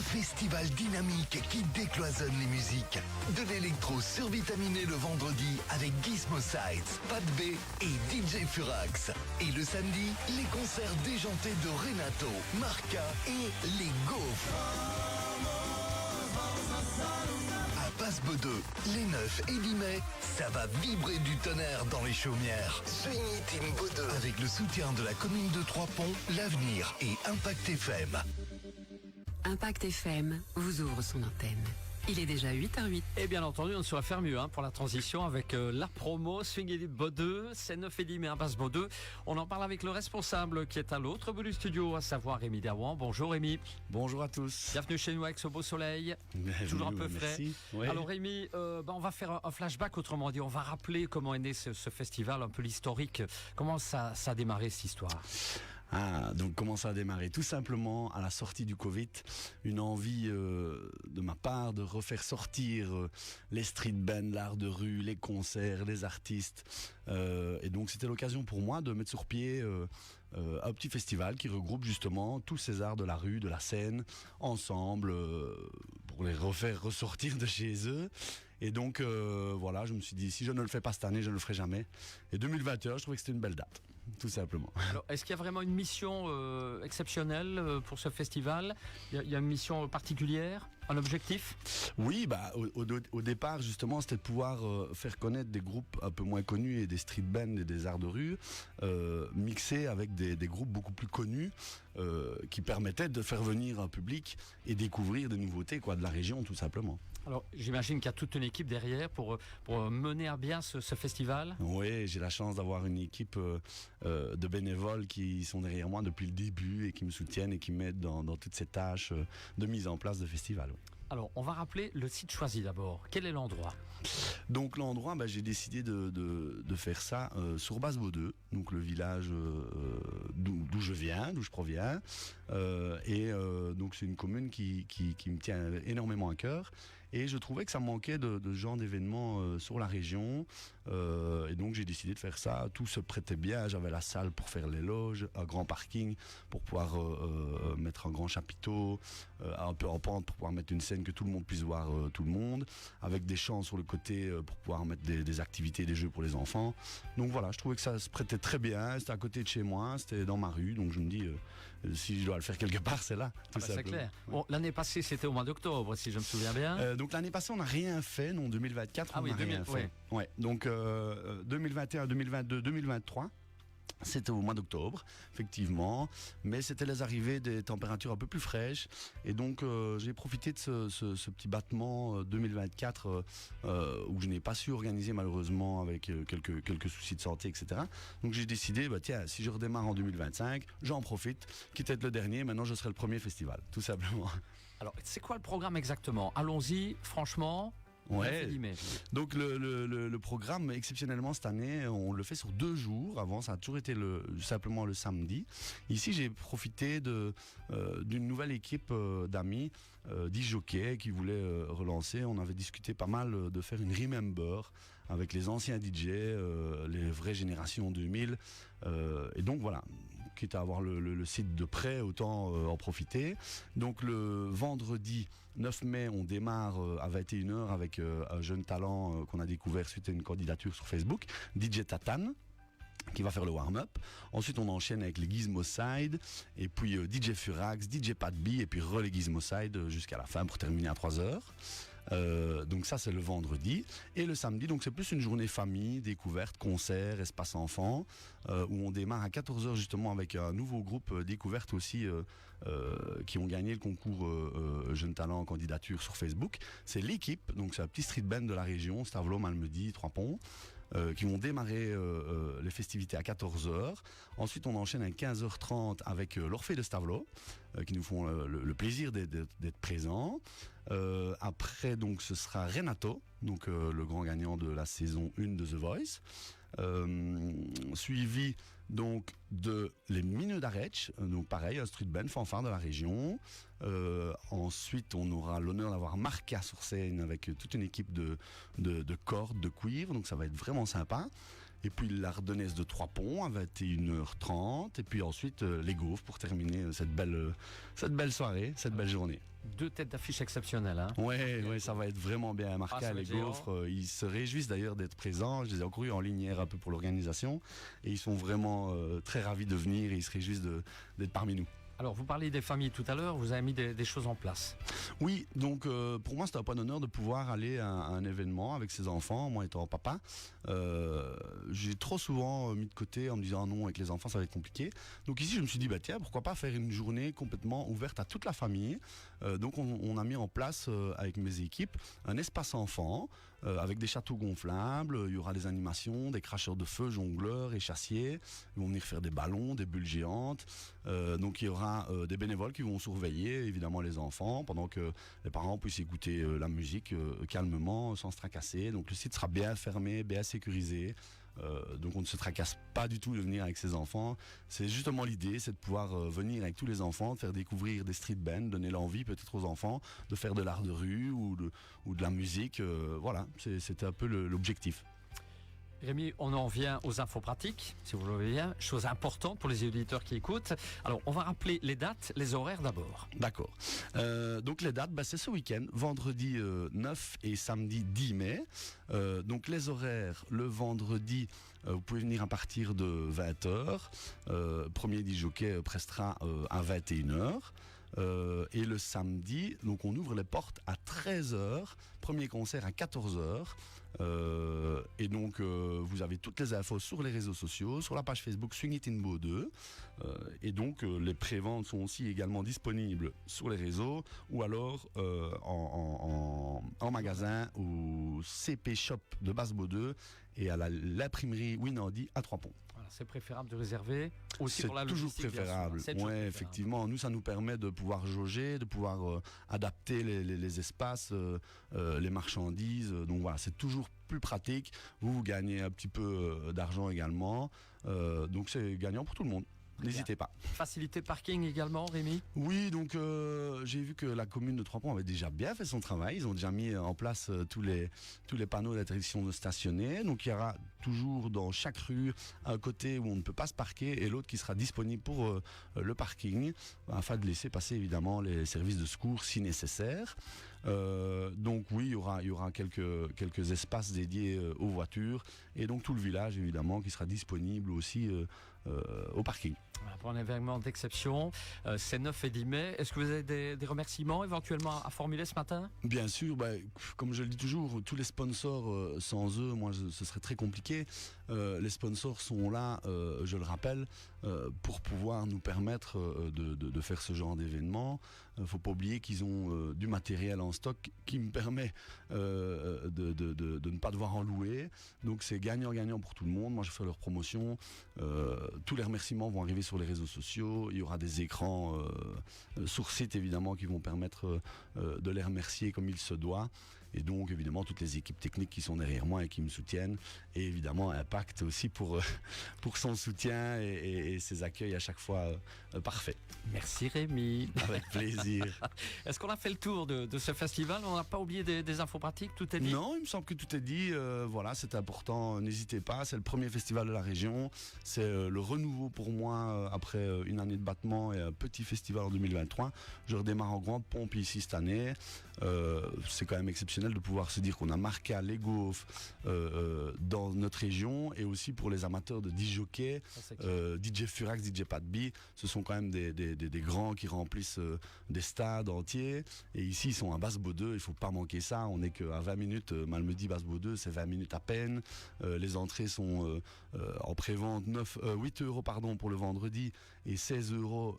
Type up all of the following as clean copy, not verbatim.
festival dynamique qui décloisonne les musiques. De l'électro survitaminé le vendredi avec Gizmo Sides, Pat B et DJ Furax. Et le samedi, les concerts déjantés de Renato, Marca et les Gaufres. À Passe-Bodeux, les 9 et 10 mai, ça va vibrer du tonnerre dans les chaumières. Swingy Team Bodeux avec le soutien de la commune de Trois-Ponts, l'Avenir et Impact FM. Impact FM vous ouvre son antenne. Il est déjà 8h08. Et bien entendu, on ne saurait faire mieux pour la transition avec la promo Swingy Bodeux. C'est 9 et 10 mai à Passe-Bodeux. On en parle avec le responsable qui est à l'autre bout du studio, à savoir Rémi Dawan. Bonjour Rémi. Bonjour à tous. Bienvenue chez nous avec ce beau soleil. Bienvenue, toujours un peu frais. Oui. Alors Rémi, on va faire un flashback, autrement dit. On va rappeler comment est né ce festival, un peu l'historique. Comment ça a démarré cette histoire? Donc comment ça a démarré? Tout simplement à la sortie du Covid, une envie de ma part de refaire sortir les street bands, l'art de rue, les concerts, les artistes. Et donc c'était l'occasion pour moi de mettre sur pied un petit festival qui regroupe justement tous ces arts de la rue, de la scène, ensemble, pour les refaire ressortir de chez eux. Et donc voilà, je me suis dit, si je ne le fais pas cette année, je ne le ferai jamais. Et 2021, je trouvais que c'était une belle date, tout simplement. Alors, est-ce qu'il y a vraiment une mission exceptionnelle pour ce festival? Il y a une mission particulière, un objectif? Oui, au départ, justement, c'était de pouvoir faire connaître des groupes un peu moins connus et des street bands et des arts de rue, mixés avec des groupes beaucoup plus connus, qui permettaient de faire venir un public et découvrir des nouveautés, de la région, tout simplement. Alors, j'imagine qu'il y a toute une équipe derrière pour mener à bien ce festival. Oui, j'ai la chance d'avoir une équipe de bénévoles qui sont derrière moi depuis le début et qui me soutiennent et qui m'aident dans toutes ces tâches de mise en place de festival. Oui. Alors, on va rappeler le site choisi d'abord. Quel est l'endroit? Donc l'endroit, j'ai décidé de faire ça sur Passe-Bodeux, donc le village d'où je viens, d'où je proviens, donc c'est une commune qui me tient énormément à cœur, et je trouvais que ça manquait de ce genre d'événements sur la région, et donc j'ai décidé de faire ça. Tout se prêtait bien, j'avais la salle pour faire les loges, un grand parking pour pouvoir mettre un grand chapiteau, un peu en pente pour pouvoir mettre une scène que tout le monde puisse voir tout le monde, avec des champs sur le côté pour pouvoir mettre des activités, des jeux pour les enfants. Donc voilà, je trouvais que ça se prêtait très bien, c'était à côté de chez moi, c'était dans ma rue, donc je me dis, si je dois le faire quelque part, c'est là. C'est clair. Bon, l'année passée, c'était au mois d'octobre, si je me souviens bien. Donc l'année passée, on n'a rien fait, non, 2024, on n'a rien fait. Ouais. Donc 2021, 2022, 2023, c'était au mois d'octobre, effectivement, mais c'était les arrivées des températures un peu plus fraîches, et donc j'ai profité de ce petit battement 2024 où je n'ai pas su organiser malheureusement avec quelques soucis de santé, etc. Donc j'ai décidé, tiens, si je redémarre en 2025, j'en profite, quitte à être le dernier, maintenant je serai le premier festival, tout simplement. Alors, c'est quoi le programme exactement? Allons-y, franchement. Ouais. Donc le programme, exceptionnellement cette année, on le fait sur 2 jours. Avant, ça a toujours été simplement le samedi. Ici, j'ai profité d'une nouvelle équipe d'amis, 10 jockeys qui voulaient relancer. On avait discuté pas mal de faire une Remember avec les anciens DJ, les vraies générations 2000. Et donc voilà, quitte à avoir le site de près, autant en profiter. Donc le vendredi 9 mai, on démarre à 21h avec un jeune talent qu'on a découvert suite à une candidature sur Facebook, DJ Tatane, qui va faire le warm-up. Ensuite, on enchaîne avec les Gizmo Sides, et puis DJ Furax, DJ Pat B, et puis les Gizmo Sides jusqu'à la fin pour terminer à 3h. Donc ça, c'est le vendredi. Et le samedi, donc c'est plus une journée famille, découverte, concert, espace enfant, où on démarre à 14h justement avec un nouveau groupe découverte aussi qui ont gagné le concours Jeunes Talents en candidature sur Facebook. C'est l'équipe, donc c'est un petit street band de la région, Stavelot, Malmedy, Trois-Ponts, qui vont démarrer les festivités à 14h. Ensuite, on enchaîne à 15h30 avec l'Orphée de Stavelot, qui nous font le plaisir d'être présents. Après, donc, ce sera Renato, donc le grand gagnant de la saison 1 de The Voice. Suivi donc de les Mineux d'Arech, donc pareil, un street band fanfare de la région. Ensuite, on aura l'honneur d'avoir Marca sur scène avec toute une équipe de cordes, de cuivre, donc ça va être vraiment sympa. Et puis l'Ardonnaise de Trois-Ponts à 21h30, et puis ensuite les Gaufres pour terminer cette belle soirée, cette belle journée. 2 têtes d'affiche exceptionnelles. Hein. Ouais, ça va être vraiment bien. Marca, les Gaufres, ils se réjouissent d'ailleurs d'être présents. Je les ai encore eu en ligne hier un peu pour l'organisation. Et ils sont vraiment très ravis de venir et ils se réjouissent d'être parmi nous. Alors, vous parliez des familles tout à l'heure, vous avez mis des choses en place. Oui, donc pour moi, c'est un point d'honneur de pouvoir aller à un événement avec ses enfants, moi étant papa. J'ai trop souvent mis de côté en me disant non, avec les enfants, ça va être compliqué. Donc ici, je me suis dit, tiens, pourquoi pas faire une journée complètement ouverte à toute la famille. Donc on a mis en place, avec mes équipes, un espace enfant, avec des châteaux gonflables. Il y aura des animations, des cracheurs de feu, jongleurs et chassiers. Ils vont venir faire des ballons, des bulles géantes. Donc il y aura des bénévoles qui vont surveiller évidemment les enfants pendant que les parents puissent écouter la musique calmement, sans se tracasser. Donc le site sera bien fermé, bien sécurisé. Donc on ne se tracasse pas du tout de venir avec ses enfants. C'est justement l'idée, c'est de pouvoir venir avec tous les enfants, de faire découvrir des street bands, donner l'envie peut-être aux enfants de faire de l'art de rue ou de la musique. Voilà, c'était un peu l'objectif. Rémi, on en vient aux infos pratiques, si vous le voulez bien, chose importante pour les auditeurs qui écoutent. Alors, on va rappeler les dates, les horaires d'abord. D'accord. Donc les dates, c'est ce week-end, vendredi 9 et samedi 10 mai. Donc les horaires, le vendredi, vous pouvez venir à partir de 20h. Premier disjockey prestera à 21h. Et le samedi, donc on ouvre les portes à 13h, premier concert à 14h. Et donc vous avez toutes les infos sur les réseaux sociaux, sur la page Facebook Swing It in Bo 2. Et donc les préventes sont aussi également disponibles sur les réseaux ou alors en magasin au CP Shop de Basse-Bo 2 et à l'imprimerie Winandi à Trois-Ponts. Voilà, c'est préférable de réserver aussi c'est pour la toujours logistique, préférable. bien sûr. C'est toujours préférable. Effectivement, nous ça nous permet de pouvoir jauger, de pouvoir adapter les espaces, les marchandises. Donc voilà, c'est toujours plus pratique. Vous gagnez un petit peu d'argent également. Donc c'est gagnant pour tout le monde. N'hésitez pas. Facilité parking également, Rémi? Oui, donc j'ai vu que la commune de Trois-Ponts avait déjà bien fait son travail. Ils ont déjà mis en place tous les panneaux d'interdiction de stationner. Donc il y aura toujours dans chaque rue un côté où on ne peut pas se parquer et l'autre qui sera disponible pour le parking, afin de laisser passer évidemment les services de secours si nécessaire. Donc oui, il y aura quelques espaces dédiés aux voitures et donc tout le village évidemment qui sera disponible aussi au parking. Pour un événement d'exception, c'est 9 et 10 mai. Est-ce que vous avez des remerciements éventuellement à formuler ce matin? Bien sûr, comme je le dis toujours, tous les sponsors, sans eux, ce serait très compliqué. Les sponsors sont là, je le rappelle, pour pouvoir nous permettre de faire ce genre d'événement. Il ne faut pas oublier qu'ils ont du matériel en stock qui me permet de ne pas devoir en louer. Donc c'est gagnant-gagnant pour tout le monde. Moi je fais leur promotion. Tous les remerciements vont arriver sur les réseaux sociaux. Il y aura des écrans sur site évidemment qui vont permettre de les remercier comme il se doit. Et donc évidemment toutes les équipes techniques qui sont derrière moi et qui me soutiennent, et évidemment Impact aussi pour son soutien et ses accueils à chaque fois parfaits. Merci Rémi. Avec plaisir. Est-ce qu'on a fait le tour de ce festival? On n'a pas oublié des infos pratiques? Tout est dit? Non, il me semble que tout est dit. Voilà, c'est important, n'hésitez pas, c'est le premier festival de la région, c'est le renouveau pour moi après une année de battement et un petit festival en 2023. Je redémarre en grande pompe ici cette année. C'est quand même exceptionnel de pouvoir se dire qu'on a marqué les Gaufres dans notre région, et aussi pour les amateurs de DJ, DJ Furax, DJ Pat B, ce sont quand même des grands qui remplissent des stades entiers, et ici ils sont à Basse-Bo 2, il ne faut pas manquer ça. On n'est qu'à 20 minutes, Malmedy Basse-Bo 2, c'est 20 minutes à peine. Les entrées sont en prévente 8 € pour le vendredi et 16 €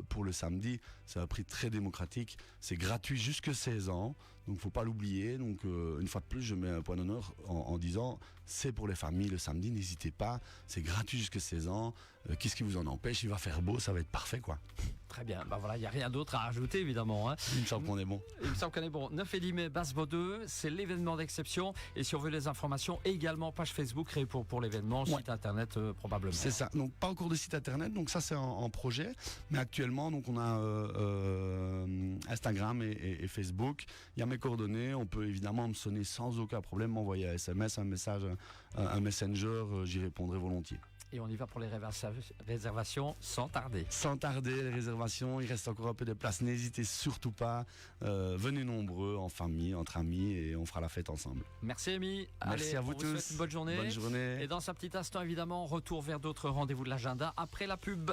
pour le samedi. C'est un prix très démocratique, c'est gratuit jusque 16 ans. Donc il ne faut pas l'oublier. Donc une fois de plus, je mets un point d'honneur en disant c'est pour les familles le samedi, n'hésitez pas, c'est gratuit jusqu'à 16 ans. Qu'est-ce qui vous en empêche? Il va faire beau, ça va être parfait quoi. Très bien, voilà, il n'y a rien d'autre à rajouter évidemment. Hein. Il me semble qu'on est bon. Il me semble qu'on est bon. 9 et 10 mai, Basse-Bo 2, c'est l'événement d'exception. Et si on veut les informations, également page Facebook créée pour l'événement, site internet probablement. C'est ça, donc pas encore de site internet, donc ça c'est en projet. Mais actuellement, donc on a Instagram et Facebook. Il y a mes coordonnées, on peut évidemment me sonner sans aucun problème, m'envoyer un SMS, un message, un messenger, j'y répondrai volontiers. Et on y va pour les réservations sans tarder. Sans tarder, les réservations, il reste encore un peu de place. N'hésitez surtout pas. Venez nombreux, en famille, entre amis, et on fera la fête ensemble. Merci Amy. Merci Allez, à vous on tous. souhaite une bonne journée. Bonne journée. Et dans un petit instant, évidemment, retour vers d'autres rendez-vous de l'agenda après la pub.